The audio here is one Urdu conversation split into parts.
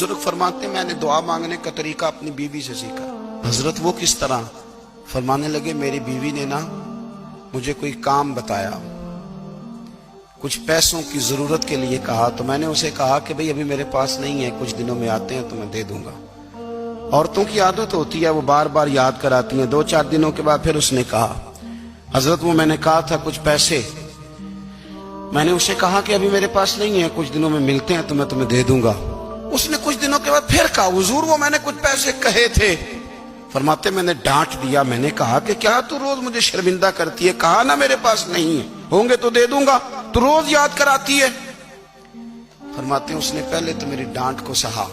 بزرگ فرماتے ہیں میں نے دعا مانگنے کا طریقہ اپنی بیوی سے سیکھا۔ حضرت وہ کس طرح؟ فرمانے لگے میری بیوی نے نا مجھے کوئی کام بتایا، کچھ پیسوں کی ضرورت کے لیے کہا، تو میں نے اسے کہا کہ بھئی ابھی میرے پاس نہیں ہے، کچھ دنوں میں آتے ہیں تو میں دے دوں گا۔ عورتوں کی عادت ہوتی ہے وہ بار بار یاد کراتی ہیں۔ 2-4 دنوں کے بعد پھر اس نے کہا حضرت وہ میں نے کہا تھا کچھ پیسے، میں نے اسے کہا کہ ابھی میرے پاس نہیں ہے، کچھ دنوں میں ملتے ہیں تو میں تمہیں دے دوں گا۔ اس نے کچھ دنوں کے بعد پھر کہا حضور وہ میں نے کچھ پیسے کہے تھے۔ فرماتے میں نے ڈانٹ دیا، میں نے کہا کہ کیا تو روز مجھے شرمندہ کرتی ہے، کہا نا میرے پاس نہیں ہے، ہوں گے تو دے دوں گا، تو روز یاد کراتی ہے۔ فرماتے ہیں اس نے پہلے تو میری ڈانٹ کو سہا،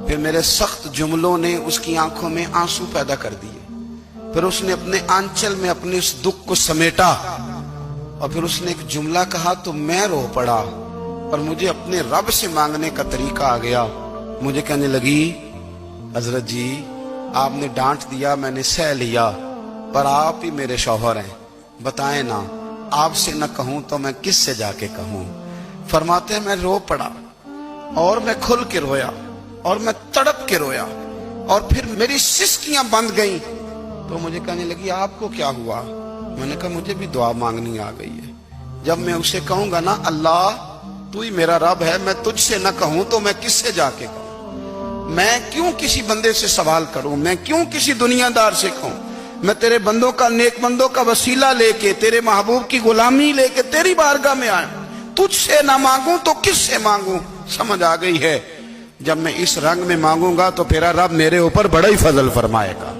پھر میرے سخت جملوں نے اس کی آنکھوں میں آنسو پیدا کر دیے، پھر اس نے اپنے آنچل میں اپنے اس دکھ کو سمیٹا، اور پھر اس نے ایک جملہ کہا تو میں رو پڑا، اور مجھے اپنے رب سے مانگنے کا طریقہ آ گیا۔ مجھے کہنے لگی حضرت جی آپ نے ڈانٹ دیا، میں نے سہ لیا، پر آپ ہی میرے شوہر ہیں، بتائیں نا آپ سے نہ کہوں تو میں کس سے جا کے کہوں۔ فرماتے ہیں میں رو پڑا، اور میں کھل کے رویا، اور میں تڑپ کے رویا، اور پھر میری سسکیاں بند گئیں۔ تو مجھے کہنے لگی آپ کو کیا ہوا؟ میں نے کہا مجھے بھی دعا مانگنی آ گئی ہے۔ جب میں اسے کہوں گا نا اللہ تو ہی میرا رب ہے، میں تجھ سے نہ کہوں تو میں کس سے جا کے کہوں؟ میں کیوں کسی بندے سے سوال کروں؟ میں کیوں کسی دنیا دار سے کہوں؟ میں تیرے بندوں کا، نیک بندوں کا وسیلہ لے کے، تیرے محبوب کی غلامی لے کے تیری بارگاہ میں آیا، تجھ سے نہ مانگوں تو کس سے مانگوں؟ سمجھ آ گئی ہے؟ جب میں اس رنگ میں مانگوں گا تو پھر رب میرے اوپر بڑا ہی فضل فرمائے گا۔